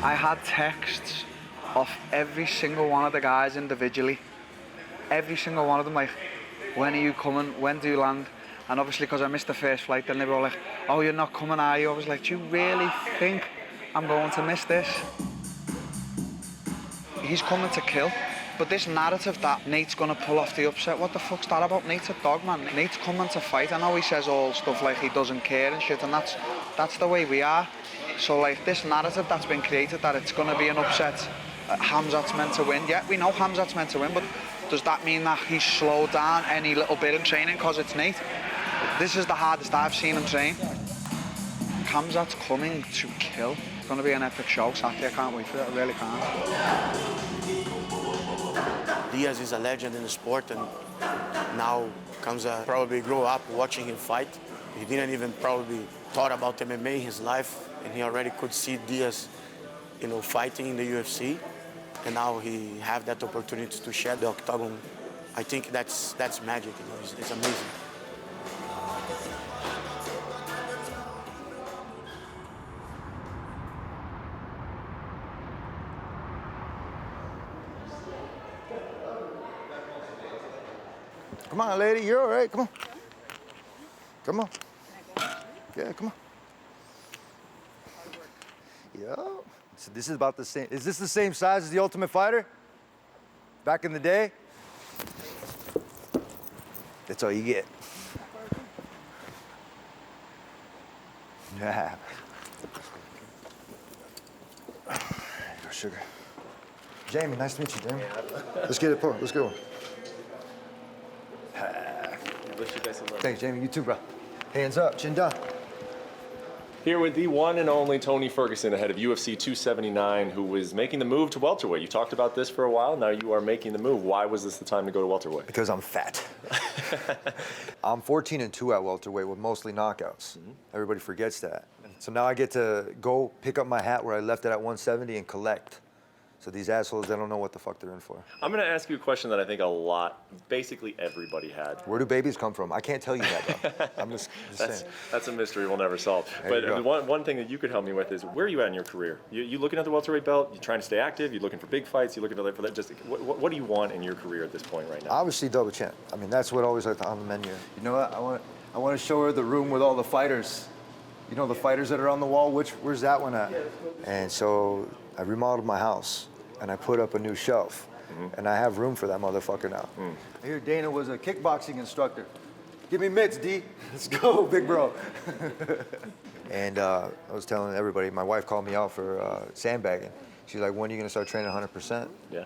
I had texts off every single one of the guys individually. Every single one of them, like, when are you coming? When do you land? And obviously, because I missed the first flight, then they were all like, oh, you're not coming, are you? I was like, do you really think I'm going to miss this? He's coming to kill. But this narrative that Nate's gonna pull off the upset, what the fuck's that about? Nate's a dog, man. Nate's coming to fight. I know he says all stuff like he doesn't care and shit, and that's the way we are. So like this narrative that's been created that it's gonna be an upset, Khamzat's meant to win. Yeah, we know Khamzat's meant to win, but does that mean that he's slowed down any little bit in training because it's Nate? This is the hardest I've seen him train. Khamzat's coming to kill. It's gonna be an epic show Saturday. I can't wait for it. I really can't. Diaz is a legend in the sport, and now Khamzat probably grew up watching him fight. He didn't even probably thought about MMA in his life, and he already could see Diaz, fighting in the UFC, and now he have that opportunity to share the octagon. I think that's magic. It's amazing. Come on, lady, you're all right. Come on. Come on. Yeah, come on. Yo. So this is about the same. Is this the same size as the Ultimate Fighter? Back in the day? That's all you get. Yeah. There you go, sugar. Jamie, nice to meet you, Jamie. Let's get it, Paul. Let's go. Wish you guys some luck. Thanks, Jamie. You too, bro. Hands up, chin down. Here with the one and only Tony Ferguson, ahead of UFC 279, who was making the move to welterweight. You talked about this for a while. Now you are making the move. Why was this the time to go to welterweight? Because I'm fat. I'm 14-2 at welterweight with mostly knockouts. Mm-hmm. Everybody forgets that. So now I get to go pick up my hat where I left it at 170 and collect. So these assholes, they don't know what the fuck they're in for. I'm going to ask you a question that I think basically everybody had. Where do babies come from? I can't tell you that, bro. I'm just saying. That's a mystery we'll never solve. But one thing that you could help me with is, where are you at in your career? You looking at the welterweight belt? You trying to stay active? You looking for big fights? You looking for that? Just what do you want in your career at this point right now? Obviously, double champ. I mean, that's what always on the menu. You know what? I want to show her the room with all the fighters. You know the fighters that are on the wall? Where's that one at? And so I remodeled my house. And I put up a new shelf, and I have room for that motherfucker now. I hear Dana was a kickboxing instructor. Give me mitts, D. Let's go, big bro. And I was telling everybody, my wife called me out for sandbagging. She's like, when are you gonna start training 100%? Yeah.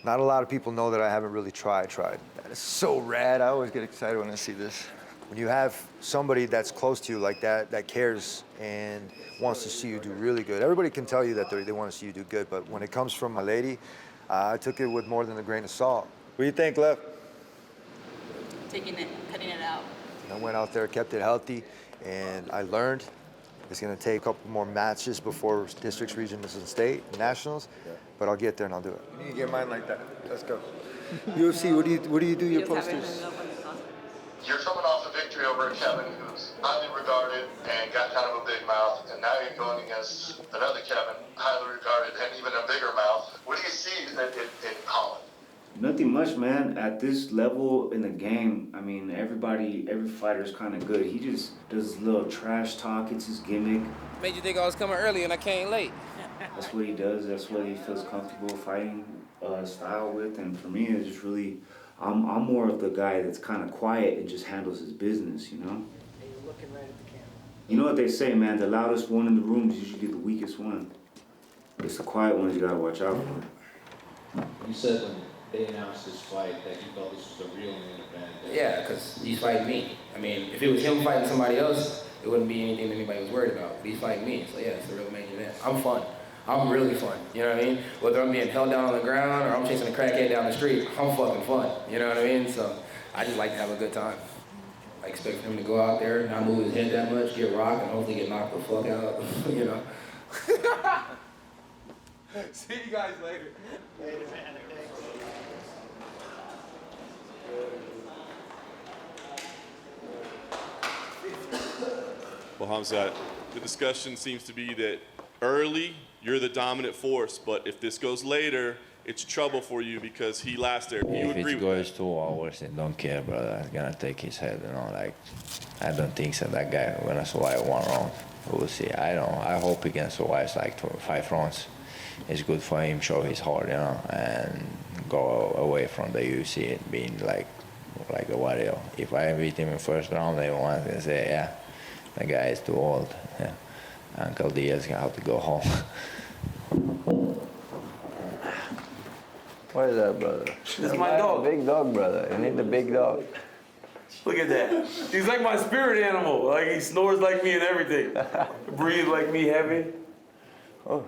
Not a lot of people know that I haven't really tried. That is so rad. I always get excited when I see this. When you have somebody that's close to you like that cares and wants to see you do really good. Everybody can tell you that they want to see you do good, but when it comes from my lady, I took it with more than a grain of salt. What do you think, Lev? Taking it, cutting it out. I went out there, kept it healthy, and I learned. It's going to take a couple more matches before districts, regions, and state, nationals, but I'll get there and I'll do it. You need to get mine like that. Let's go. UFC, what do you do your posters? You're coming off a victory over Kevin, who's highly regarded and got kind of a big mouth, and now you're going against another Kevin, highly regarded and even a bigger mouth. What do you see in Holland? Nothing much, man. At this level in the game, I mean, every fighter's kind of good. He just does little trash talk. It's his gimmick. Made you think I was coming early and I came late. That's what he does. That's what he feels comfortable fighting style with. And for me, it's just really, I'm more of the guy that's kind of quiet and just handles his business, you know? And you're looking right at the camera. You know what they say, man? The loudest one in the room is usually the weakest one. It's the quiet ones you gotta watch out for. You said when they announced this fight that you felt this was a real main event. Yeah, because he's fighting me. I mean, if it was him fighting somebody else, it wouldn't be anything that anybody was worried about. But he's fighting me, so yeah, it's a real main event. I'm fun. I'm really fun, you know what I mean? Whether I'm being held down on the ground or I'm chasing a crackhead down the street, I'm fucking fun, you know what I mean? So I just like to have a good time. I expect him to go out there, not move his head that much, get rocked, and hopefully get knocked the fuck out, you know? See you guys later. Later, man. Well, Khamzat, the discussion seems to be that early, you're the dominant force, but if this goes later, it's trouble for you because he last there. You if agree it goes 2 hours, I don't care, brother. I'm gonna take his head, you know, like, I don't think so that guy gonna survive 1 round. We'll see. I hope he can survive like 5 rounds. It's good for him, show his heart, you know, and go away from the UFC and being like a warrior. If I beat him in first round, everyone can say, yeah, the guy is too old. Yeah. Uncle Diaz gonna have to go home. What is that, brother? It's my dog. Big dog, brother. You need the big dog. Look at that. He's like my spirit animal. Like he snores like me and everything. Breathes like me heavy. Oh.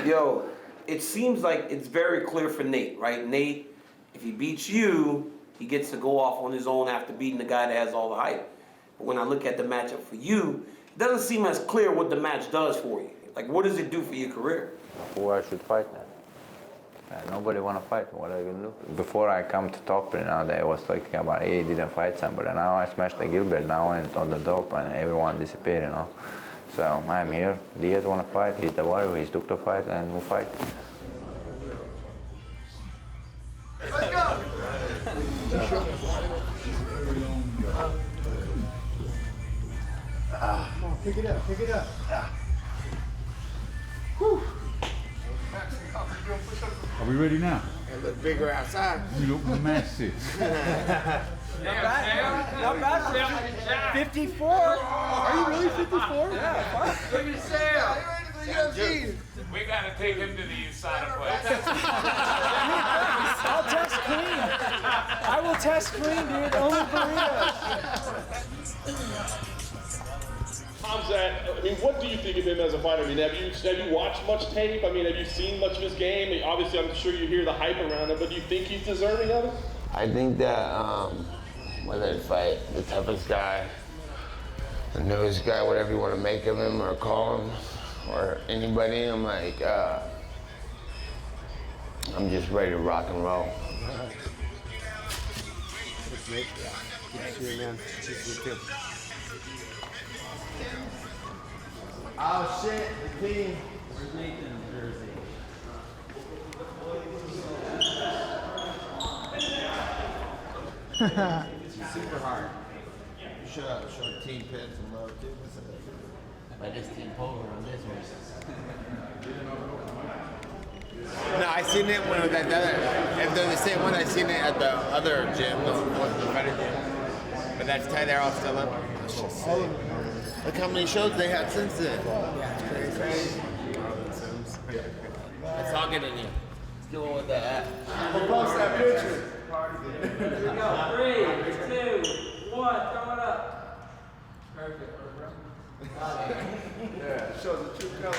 Yo, it seems like it's very clear for Nate, right? Nate, if he beats you, he gets to go off on his own after beating the guy that has all the hype. But when I look at the matchup for you, it doesn't seem as clear what the match does for you. Like, what does it do for your career? Who I should fight now? Nobody want to fight. What are you going to do? Before I come to top, I was talking about, hey, didn't fight somebody. Now I smashed the Gilbert now and on the top and everyone disappeared, you know. So I'm here. Diaz want to fight. He's the warrior. He's took the fight and we'll fight. Let's go! Come on, pick it up, pick it up. Whew. Are we ready now? It look bigger outside. You look massive. Not bad. 54? Are you really 54? Yeah. Look at Sam. We gotta take him to the inside of place. I'll test clean. I will test clean, dude. Only burritos. Khamzat, I mean, what do you think of him as a fighter? I mean, have you watched much tape? I mean, have you seen much of his game? Obviously, I'm sure you hear the hype around him, but do you think he's deserving of it? I think that whether to fight the toughest guy, the newest guy, whatever you want to make of him or call him, or anybody, I'm like, I'm just ready to rock and roll. Good to see you, man. Good to see you, too. Oh shit, the team. Where's Nathan's jersey? Super hard. You show team pins and love too. But this team polar on this one. No, I seen it when that other. If they're the same one, I seen it at the other gym, the better gym. But that's tight. They're all still up. Look how many shows they had since then. Yeah, it's crazy. Let's all get in here. Let's go with that. We'll post that picture. Here we go. 3, 2, 1. Throw it up. Perfect. Yeah, it shows the true colors.